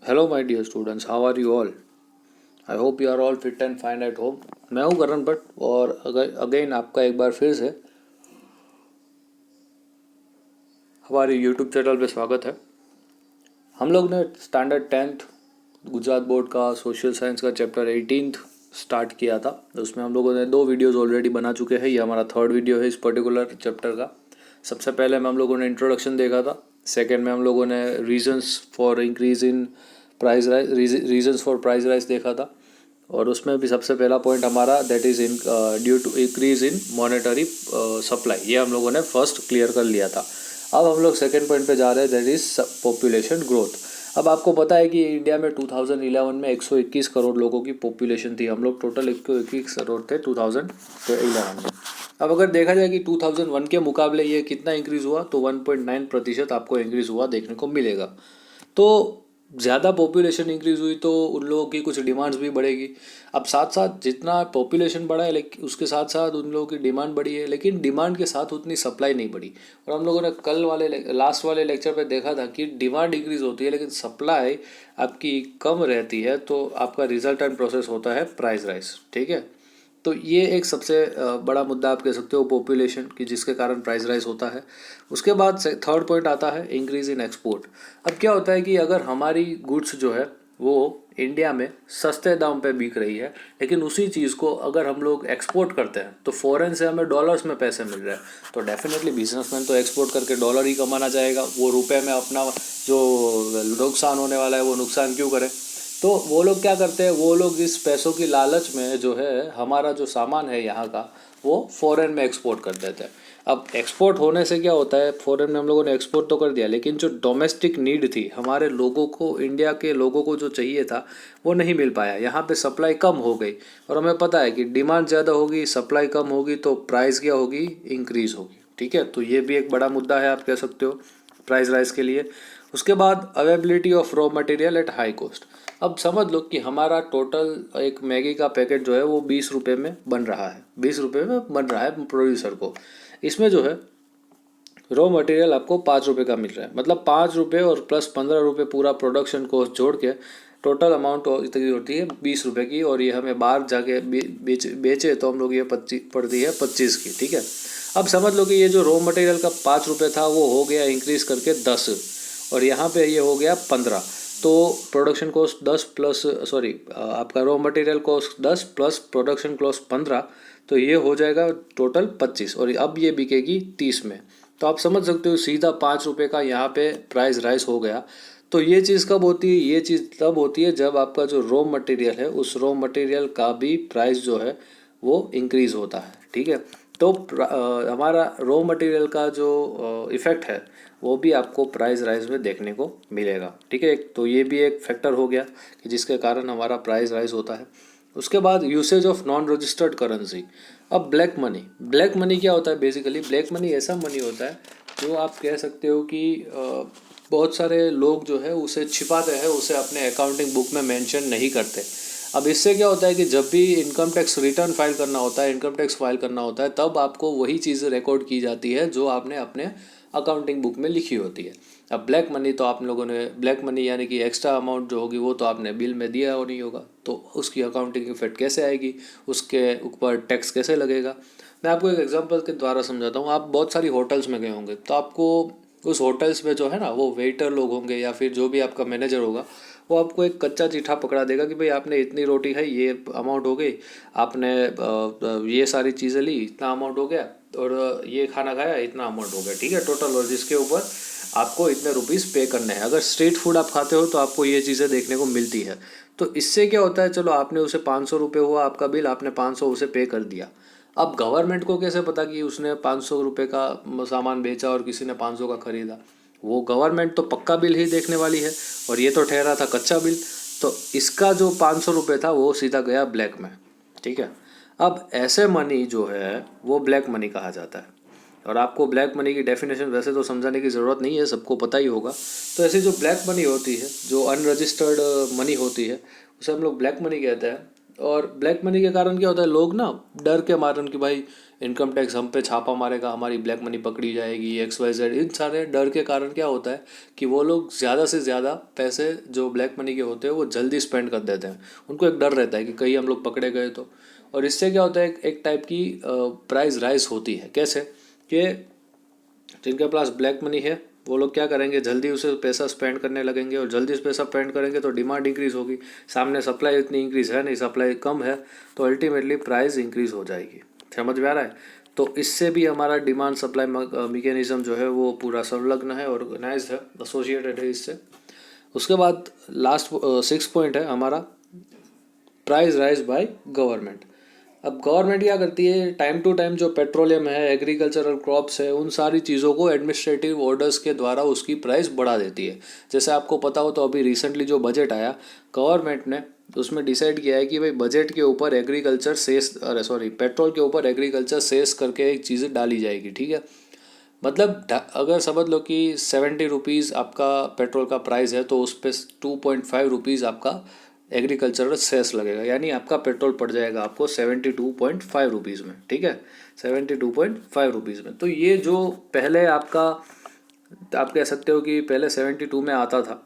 Hello my dear students, how are you all? I hope you are all fit and fine at home. मैं हूँ करण भट्ट और again आपका एक बार फिर से हमारे यूट्यूब चैनल पे स्वागत है। हम लोग ने स्टैंडर्ड 10th गुजरात बोर्ड का सोशल साइंस का चैप्टर 18th स्टार्ट किया था। उसमें हम लोगों ने 2 वीडियोज़ ऑलरेडी बना चुके हैं। ये हमारा 3rd वीडियो है इस पर्टिकुलर चैप्टर का। सबसे पहले में हम लोगों ने इंट्रोडक्शन देखा था। सेकेंड में हम लोगों ने reasons for increase in price rise reasons for price rise देखा था। और उसमें भी सबसे पहला पॉइंट हमारा that is in due to increase in monetary supply, ये हम लोगों ने फर्स्ट क्लियर कर लिया था। अब हम लोग सेकेंड पॉइंट पे जा रहे हैं, दैट इज़ पॉपुलेशन ग्रोथ। अब आपको पता है कि इंडिया में 2011 में 121 करोड़ लोगों की पॉपुलेशन थी। हम लोग टोटल 121 करोड़ थे 2011 में। अब अगर देखा जाए कि 2001 के मुकाबले ये कितना इंक्रीज़ हुआ, तो 1.9% आपको इंक्रीज़ हुआ देखने को मिलेगा। तो ज़्यादा पॉपुलेशन इंक्रीज़ हुई तो उन लोगों की कुछ डिमांड्स भी बढ़ेगी। अब साथ साथ जितना पॉपुलेशन बढ़ा है, लेकिन उसके साथ साथ उन लोगों की डिमांड बढ़ी है, लेकिन डिमांड के साथ उतनी सप्लाई नहीं बढ़ी। और हम लोगों ने कल वाले लास्ट वाले लेक्चर पे देखा था कि डिमांड इंक्रीज़ होती है लेकिन सप्लाई आपकी कम रहती है, तो आपका रिजल्टेंट प्रोसेस होता है प्राइस राइज। ठीक है, तो ये एक सबसे बड़ा मुद्दा आप कह सकते हो पॉपुलेशन की, जिसके कारण प्राइस राइज होता है। उसके बाद 3rd पॉइंट आता है इंक्रीज इन एक्सपोर्ट। अब क्या होता है कि अगर हमारी गुड्स जो है वो इंडिया में सस्ते दाम पे बिक रही है, लेकिन उसी चीज़ को अगर हम लोग एक्सपोर्ट करते हैं तो फॉरेन से हमें डॉलर्स में पैसे मिल रहे हैं, तो डेफिनेटली बिजनेसमैन तो एक्सपोर्ट करके डॉलर ही कमाना चाहेगा। वो रुपए में अपना जो नुकसान होने वाला है वो नुकसान क्यों करे। तो वो लोग क्या करते हैं, वो लोग इस पैसों की लालच में जो है हमारा जो सामान है यहाँ का वो फॉरेन में एक्सपोर्ट कर देते हैं। अब एक्सपोर्ट होने से क्या होता है, फॉरेन में हम लोगों ने एक्सपोर्ट तो कर दिया, लेकिन जो डोमेस्टिक नीड थी हमारे लोगों को, इंडिया के लोगों को जो चाहिए था वो नहीं मिल पाया। यहाँ पे सप्लाई कम हो गई, और हमें पता है कि डिमांड ज़्यादा होगी, सप्लाई कम होगी, तो प्राइस क्या होगी, इंक्रीज होगी। ठीक है, तो ये भी एक बड़ा मुद्दा है आप कह सकते हो प्राइस राइज के लिए। उसके बाद availability of raw material at high cost. अब समझ लो कि हमारा टोटल एक मैगी का पैकेट जो है वो 20 रुपये में बन रहा है, 20 रुपये में बन रहा है प्रोड्यूसर को। इसमें जो है रॉ मटेरियल आपको 5 रुपये का मिल रहा है, मतलब 5 रुपये और प्लस 15 रुपये पूरा प्रोडक्शन कॉस्ट जोड़ के टोटल अमाउंट इतनी होती है 20 रुपये की। और ये हमें बाहर जाके बेचे तो हम लोग ये 25 पड़ती है 25 की। ठीक है, अब समझ लो कि ये जो रॉ मटेरियल का 5 रुपये था वो हो गया इंक्रीज करके 10, और यहाँ पे ये हो गया 15। तो प्रोडक्शन कॉस्ट 10 प्लस आपका raw material cost 10 plus production cost 15, तो ये हो जाएगा टोटल 25, और अब ये बिकेगी 30 में। तो आप समझ सकते हो सीधा 5 रुपये का यहाँ पे प्राइस राइज हो गया। तो ये चीज़ कब होती है, ये चीज़ तब होती है जब आपका जो रॉ मटेरियल है उस रॉ मटेरियल का भी प्राइस जो है वो इंक्रीज़ होता है। ठीक है, तो हमारा रॉ मटेरियल का जो इफ़ेक्ट है वो भी आपको प्राइस राइज में देखने को मिलेगा। ठीक है, तो ये भी एक फैक्टर हो गया कि जिसके कारण हमारा प्राइस राइज होता है। उसके बाद usage of non registered currency. अब ब्लैक मनी, ब्लैक मनी क्या होता है, बेसिकली ब्लैक मनी ऐसा मनी होता है जो आप कह सकते हो कि बहुत सारे लोग जो है उसे छिपाते हैं, उसे अपने अकाउंटिंग बुक में मेंशन नहीं करते। अब इससे क्या होता है कि जब भी इनकम टैक्स रिटर्न फाइल करना होता है, इनकम टैक्स फाइल करना होता है, तब आपको वही चीज़ रिकॉर्ड की जाती है जो आपने अपने अकाउंटिंग बुक में लिखी होती है। अब ब्लैक मनी तो आप लोगों ने, ब्लैक मनी यानी कि एक्स्ट्रा अमाउंट जो होगी वो तो आपने बिल में दिया और नहीं होगा, तो उसकी अकाउंटिंग इफेक्ट कैसे आएगी, उसके ऊपर टैक्स कैसे लगेगा। मैं आपको एक एग्जांपल के द्वारा समझाता हूँ। आप बहुत सारी होटल्स में गए होंगे, तो आपको उस होटल्स में जो है ना वो वेटर लोग होंगे या फिर जो भी आपका मैनेजर होगा, वो आपको एक कच्चा चिट्ठा पकड़ा देगा कि भाई आपने इतनी रोटी खाई, ये अमाउंट हो गई, आपने ये सारी चीज़ें ली, इतना अमाउंट हो गया, और ये खाना खाया, इतना अमाउंट हो गया। ठीक है, टोटल, और जिसके ऊपर आपको इतने रुपीज़ पे करने हैं। अगर स्ट्रीट फूड आप खाते हो तो आपको ये चीज़ें देखने को मिलती है। तो इससे क्या होता है, चलो आपने उसे 500 रुपये हुआ आपका बिल, आपने 500 उसे पे कर दिया। अब गवर्नमेंट को कैसे पता कि उसने 500 रुपये का सामान बेचा और किसी ने 500 का खरीदा? वो गवर्नमेंट तो पक्का बिल ही देखने वाली है, और ये तो ठहरा था कच्चा बिल। तो इसका जो 500 रुपये था वो सीधा गया ब्लैक में। ठीक है, अब ऐसे मनी जो है वो ब्लैक मनी कहा जाता है। और आपको ब्लैक मनी की डेफिनेशन वैसे तो समझाने की ज़रूरत नहीं है, सबको पता ही होगा। तो ऐसी जो ब्लैक मनी होती है, जो अनरजिस्टर्ड मनी होती है, उसे हम लोग ब्लैक मनी कहते हैं। और ब्लैक मनी के कारण क्या होता है, लोग ना डर के मारन कि भाई इनकम टैक्स हम पे छापा मारेगा, हमारी ब्लैक मनी पकड़ी जाएगी, XYZ, इन सारे डर के कारण क्या होता है कि वो लोग ज़्यादा से ज़्यादा पैसे जो ब्लैक मनी के होते हैं वो जल्दी स्पेंड कर देते हैं। उनको एक डर रहता है कि कहीं हम लोग पकड़े गए तो। और इससे क्या होता है, एक टाइप की प्राइस राइज होती है। कैसे कि जिनके पास ब्लैक मनी है वो लोग क्या करेंगे, जल्दी उसे पैसा स्पेंड करने लगेंगे, और जल्दी पैसा स्पेंड करेंगे तो डिमांड इंक्रीज होगी। सामने सप्लाई इतनी इंक्रीज है नहीं, सप्लाई कम है, तो अल्टीमेटली प्राइस इंक्रीज हो जाएगी। समझ में आ रहा है? तो इससे भी हमारा डिमांड सप्लाई मैकेनिज्म जो है वो पूरा संलग्न है, ऑर्गेनाइज है, एसोसिएटेड है इससे। उसके बाद लास्ट 6 पॉइंट है हमारा, प्राइस राइज बाय गवर्नमेंट। अब गवर्नमेंट क्या करती है, टाइम टू टाइम जो पेट्रोलियम है, एग्रीकल्चरल क्रॉप्स है, उन सारी चीज़ों को एडमिनिस्ट्रेटिव ऑर्डर्स के द्वारा उसकी प्राइस बढ़ा देती है। जैसे आपको पता हो तो अभी रिसेंटली जो बजट आया, गवर्नमेंट ने उसमें डिसाइड किया है कि भाई बजट के ऊपर एग्रीकल्चर सेस, अरे सॉरी, पेट्रोल के ऊपर एग्रीकल्चर सेस करके एक चीज़ डाली जाएगी। ठीक है, मतलब अगर समझ लो कि 70 रुपीज़ आपका पेट्रोल का प्राइस है, तो उस पर 2.5 रुपीज़ आपका एग्रीकल्चरल सेस लगेगा, यानी आपका पेट्रोल पड़ जाएगा आपको 72.5 रुपीज़ में। ठीक है, 72.5 रुपीज़ में। तो ये जो पहले आपका, आप कह सकते हो कि पहले 72 में आता था,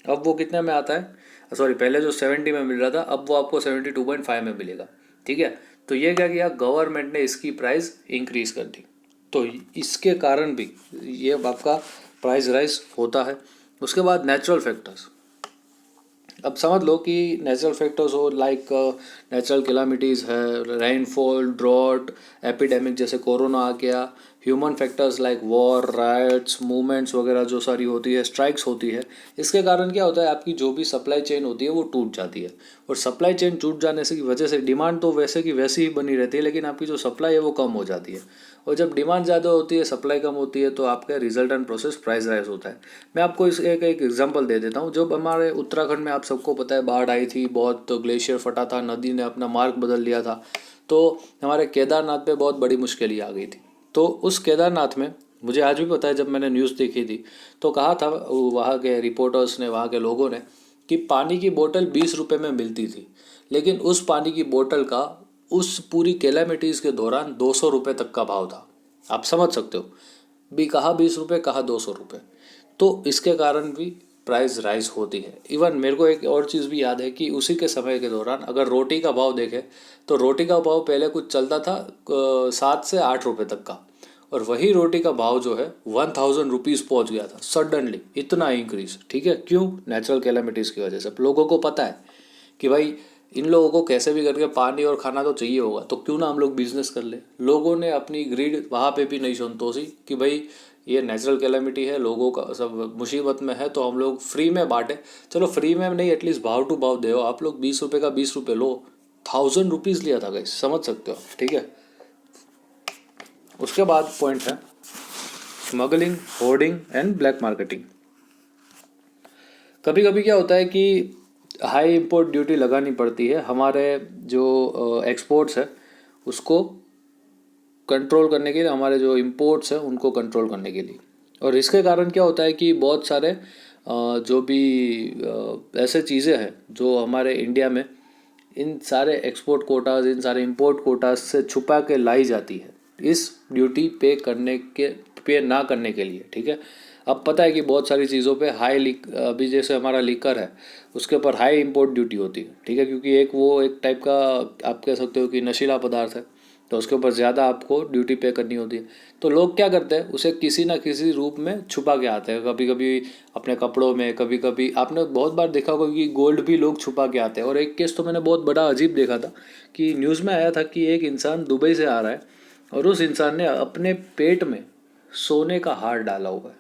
अब वो कितने में आता है, सॉरी, पहले जो 70 में मिल रहा था अब वो आपको 72.5 में मिलेगा। ठीक है, तो ये क्या किया, गवर्नमेंट ने इसकी प्राइस इंक्रीज़ कर दी, तो इसके कारण भी ये आपका प्राइस राइज होता है। उसके बाद नेचुरल फैक्टर्स, अब समझ लो कि नेचुरल फैक्टर्स हो, लाइक नेचुरल कैलामिटीज़ है, रेनफॉल, ड्रॉट, एपिडेमिक जैसे कोरोना आ गया, human factors like war, rights, movements वगैरह जो सारी होती है, स्ट्राइक्स होती है। इसके कारण क्या होता है, आपकी जो भी सप्लाई चेन होती है वो टूट जाती है, और सप्लाई चेन टूट जाने से की वजह से डिमांड तो वैसे की वैसी ही बनी रहती है, लेकिन आपकी जो सप्लाई है वो कम हो जाती है। और जब डिमांड ज़्यादा होती है, सप्लाई कम होती है, तो आपका रिजल्टेंट प्रोसेस प्राइस राइज होता है। मैं आपको इस एक एग्जांपल दे देता हूँ। जब हमारे उत्तराखंड में, आप सबको पता है, बाढ़ आई थी, बहुत तो ग्लेशियर फटा था, नदी ने अपना मार्ग बदल लिया था, तो हमारे केदारनाथ पे बहुत बड़ी मुश्किल आ गई थी। तो उस केदारनाथ में मुझे आज भी पता है, जब मैंने न्यूज़ देखी थी तो कहा था वहाँ के रिपोर्टर्स ने, वहाँ के लोगों ने, कि पानी की बोतल 20 रुपये में मिलती थी, लेकिन उस पानी की बोतल का उस पूरी कैलामिटीज़ के दौरान 200 रुपये तक का भाव था। आप समझ सकते हो, भी कहा 20 रुपये, कहा 200 रुपये। तो इसके कारण भी प्राइस राइज होती है। इवन मेरे को एक और चीज़ भी याद है कि उसी के समय के दौरान अगर रोटी का भाव देखें तो रोटी का भाव पहले कुछ चलता था 7 से 8 रुपये तक का, और वही रोटी का भाव जो है 1000 रुपीज़ पहुँच गया था सडनली, इतना इंक्रीज। ठीक है, क्यों? नेचुरल कैलामिटीज़ की वजह से। लोगों को पता है कि भाई इन लोगों को कैसे भी करके पानी और खाना तो चाहिए होगा, तो क्यों ना हम लोग बिजनेस कर ले। लोगों ने अपनी ग्रीड वहाँ पे भी नहीं संतोषी कि भाई ये नेचुरल कैलामिटी है, लोगों का सब मुसीबत में है, तो हम लोग फ्री में बांटे। चलो फ्री में नहीं, एटलीस्ट भाव टू भाव दो। आप लोग 20 रुपये का 20 रुपये लो, 1000 रुपीज़ लिया था गाइस, समझ सकते हो। ठीक है, उसके बाद पॉइंट है smuggling, hoarding and black marketing. कभी कभी क्या होता है कि हाई इंपोर्ट ड्यूटी लगानी पड़ती है हमारे जो एक्सपोर्ट्स है उसको कंट्रोल करने के लिए, हमारे जो इंपोर्ट्स हैं उनको कंट्रोल करने के लिए। और इसके कारण क्या होता है कि बहुत सारे जो भी ऐसे चीज़ें हैं जो हमारे इंडिया में इन सारे एक्सपोर्ट कोटाज, इन सारे इंपोर्ट कोटाज से छुपा के लाई जाती है इस ड्यूटी पे ना करने के लिए। ठीक है, अब पता है कि बहुत सारी चीज़ों पे अभी जैसे हमारा लीकर है उसके ऊपर हाई इंपोर्ट ड्यूटी होती है। ठीक है, क्योंकि वो एक टाइप का आप कह सकते हो कि नशीला पदार्थ है, तो उसके ऊपर ज़्यादा आपको ड्यूटी पे करनी होती है। तो लोग क्या करते हैं, उसे किसी ना किसी रूप में छुपा के आते हैं, कभी कभी अपने कपड़ों में, कभी कभी आपने बहुत बार देखा होगा कि गोल्ड भी लोग छुपा के आते हैं। और एक केस तो मैंने बहुत बड़ा अजीब देखा था कि न्यूज़ में आया था कि एक इंसान दुबई से आ रहा है और उस इंसान ने अपने पेट में सोने का हार डाला हुआ है।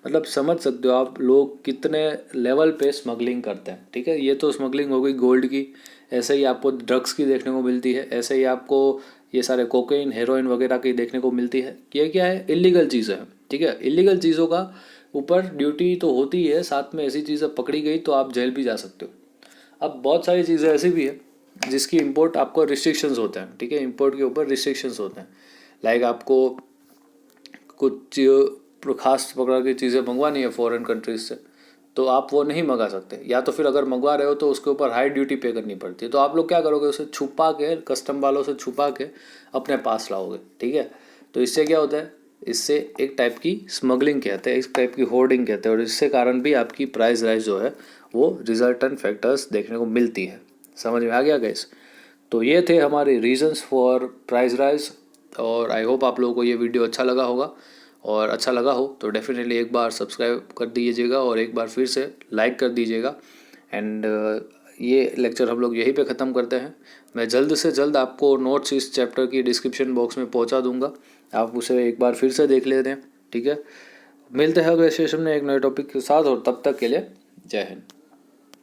मतलब समझ सकते हो आप लोग कितने लेवल पे स्मगलिंग करते हैं। ठीक है, ये तो स्मगलिंग हो गई गोल्ड की, ऐसे ही आपको ड्रग्स की देखने को मिलती है, ऐसे ही आपको ये सारे कोकेन, हेरोइन वगैरह की देखने को मिलती है। ये क्या है, इलीगल चीज़ें हैं। ठीक है, इलीगल चीज़ों का ऊपर ड्यूटी तो होती है, साथ में ऐसी चीज़ें पकड़ी गई तो आप जेल भी जा सकते हो। अब बहुत सारी चीज़ें ऐसी भी है जिसकी इंपोर्ट आपको रिस्ट्रिक्शंस होते हैं। ठीक है, इंपोर्ट के ऊपर रिस्ट्रिक्शंस होते हैं, लाइक आपको कुछ खास प्रकार की चीज़ें मंगवानी है फॉरेन कंट्रीज से, तो आप वो नहीं मंगा सकते, या तो फिर अगर मंगवा रहे हो तो उसके ऊपर हाई ड्यूटी पे करनी पड़ती है। तो आप लोग क्या करोगे, उसे छुपा के, कस्टम वालों से छुपा के अपने पास लाओगे, ठीक है। तो इससे क्या होता है, इससे एक टाइप की स्मगलिंग कहते हैं, इस टाइप की होर्डिंग कहते हैं, और इससे कारण भी आपकी प्राइस राइज जो है वो रिजल्टेंट फैक्टर्स देखने को मिलती है। समझ में आ गया गाइस? तो ये थे हमारे रीजंस फॉर प्राइस राइज, और आई होप आप लोगों को ये वीडियो अच्छा लगा होगा, और अच्छा लगा हो तो डेफिनेटली एक बार सब्सक्राइब कर दीजिएगा और एक बार फिर से लाइक कर दीजिएगा। एंड ये लेक्चर हम लोग यहीं पे ख़त्म करते हैं। मैं जल्द से जल्द आपको नोट्स इस चैप्टर की डिस्क्रिप्शन बॉक्स में पहुंचा दूंगा, आप उसे एक बार फिर से देख लेते हैं, ठीक है। मिलते हैं अगले सेशन में एक नए टॉपिक के साथ, और तब तक के लिए जय हिंद।